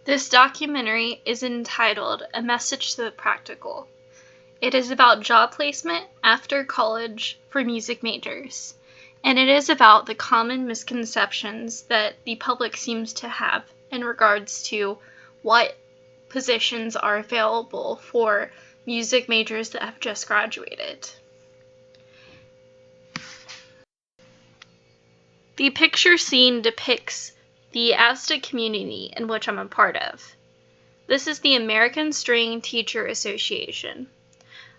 This documentary is entitled A Message to the Practical. It is about job placement after college for music majors, and it is about the common misconceptions that the public seems to have in regards to what positions are available for music majors that have just graduated. The picture seen depicts the Aztec community in which I'm a part of. This is the American String Teacher Association.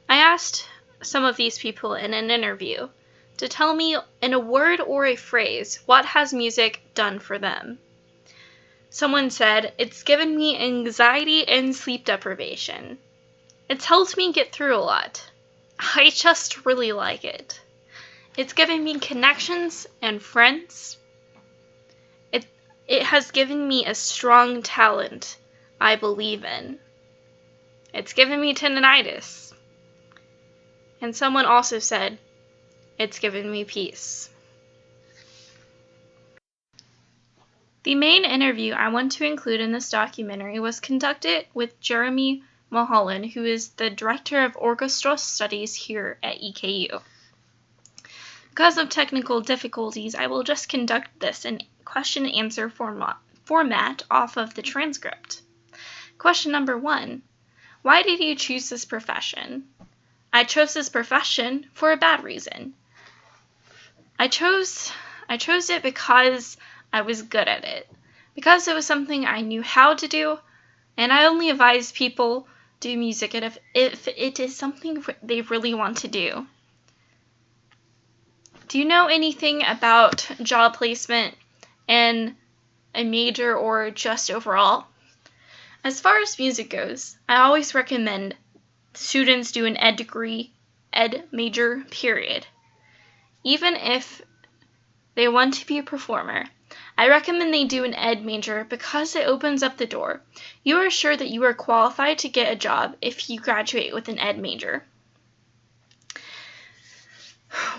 I asked some of these people in an interview to tell me in a word or a phrase what has music done for them. Someone said, "It's given me anxiety and sleep deprivation. It's helped me get through a lot. I just really like it. It's given me connections and friends. It has given me a strong talent I believe in. It's given me tendinitis." And someone also said, "It's given me peace." The main interview I want to include in this documentary was conducted with Jeremy Mulholland, who is the Director of Orchestral Studies here at EKU. Because of technical difficulties, I will just conduct this in question and answer format off of the transcript. Question number 1. Why did you choose this profession? I chose this profession for a bad reason. I chose it because I was good at it, because it was something I knew how to do, and I only advise people do music if it is something they really want to do. Do you know anything about job placement in a major or just overall? As far as music goes, I always recommend students do an ed degree, ed major, period. Even if they want to be a performer, I recommend they do an ed major because it opens up the door. You are sure that you are qualified to get a job if you graduate with an ed major.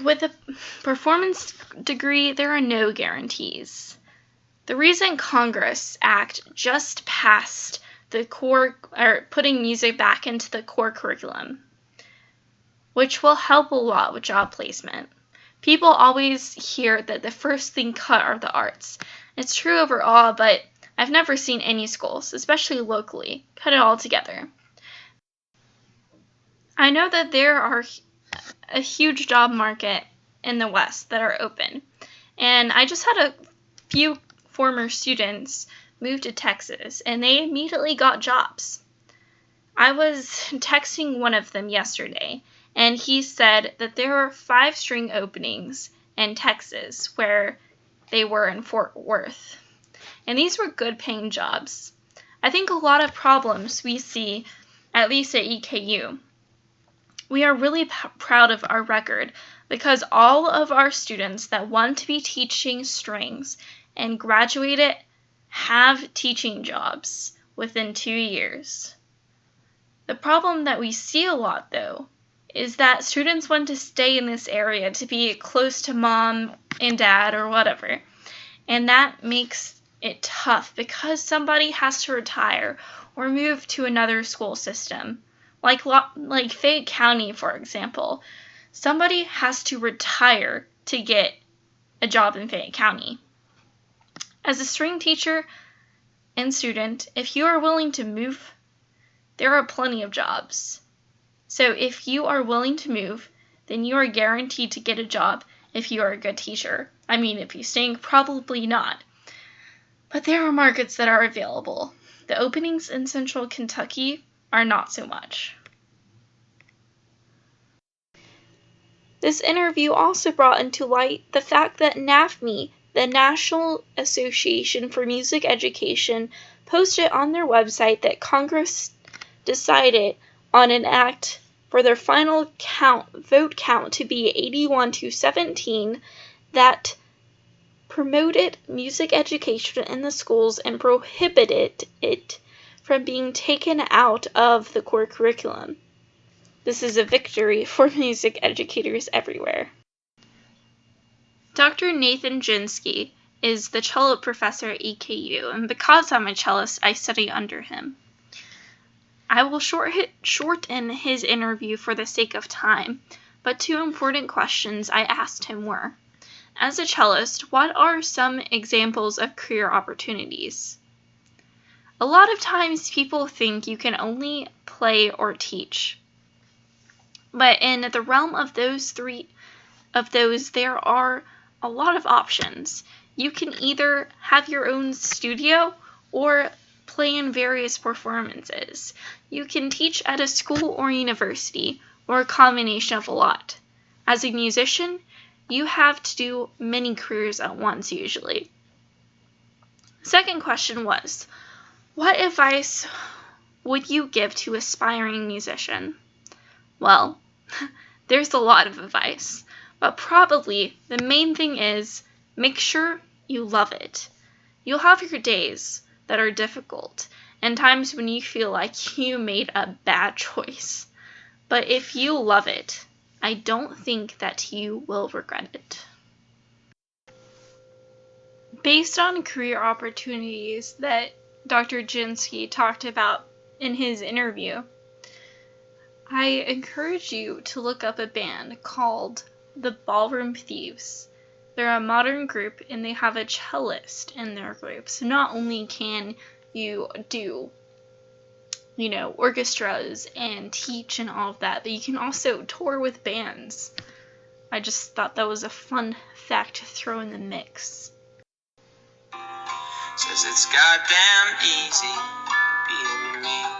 With a performance degree, there are no guarantees. The recent Congress Act just passed putting music back into the core curriculum, which will help a lot with job placement. People always hear that the first thing cut are the arts. It's true overall, but I've never seen any schools, especially locally, cut it all together. I know that there are a huge job market in the West that are open, and I just had a few former students move to Texas, and they immediately got jobs. I was texting one of them yesterday, and he said that there are 5 string openings in Texas where they were in Fort Worth, and these were good paying jobs. I think a lot of problems we see, at least at EKU, we are really proud of our record because all of our students that want to be teaching strings and graduated have teaching jobs within 2 years. The problem that we see a lot, though, is that students want to stay in this area to be close to mom and dad or whatever, and that makes it tough because somebody has to retire or move to another school system. Like Fayette County, for example, somebody has to retire to get a job in Fayette County. As a string teacher and student, if you are willing to move, there are plenty of jobs. So if you are willing to move, then you are guaranteed to get a job if you are a good teacher. I mean, if you sing, probably not. But there are markets that are available. The openings in Central Kentucky are not so much. This interview also brought into light the fact that NAFME, the National Association for Music Education, posted on their website that Congress decided on an act for their final vote count to be 81-17 that promoted music education in the schools and prohibited it from being taken out of the core curriculum. This is a victory for music educators everywhere. Dr. Nathan Jinsky is the cello professor at EKU, and because I'm a cellist, I study under him. I will shorten his interview for the sake of time, but 2 important questions I asked him were, as a cellist, what are some examples of career opportunities? A lot of times people think you can only play or teach. But in the realm of those there are a lot of options. You can either have your own studio or play in various performances. You can teach at a school or university, or a combination of a lot. As a musician, you have to do many careers at once usually. Second question was, what advice would you give to aspiring musician? Well, there's a lot of advice, but probably the main thing is make sure you love it. You'll have your days that are difficult and times when you feel like you made a bad choice. But if you love it, I don't think that you will regret it. Based on career opportunities that Dr. Jinsky talked about in his interview, I encourage you to look up a band called the Ballroom Thieves. They're a modern group and they have a cellist in their group. So not only can you do, orchestras and teach and all of that, but you can also tour with bands. I just thought that was a fun fact to throw in the mix. Says it's goddamn easy being me.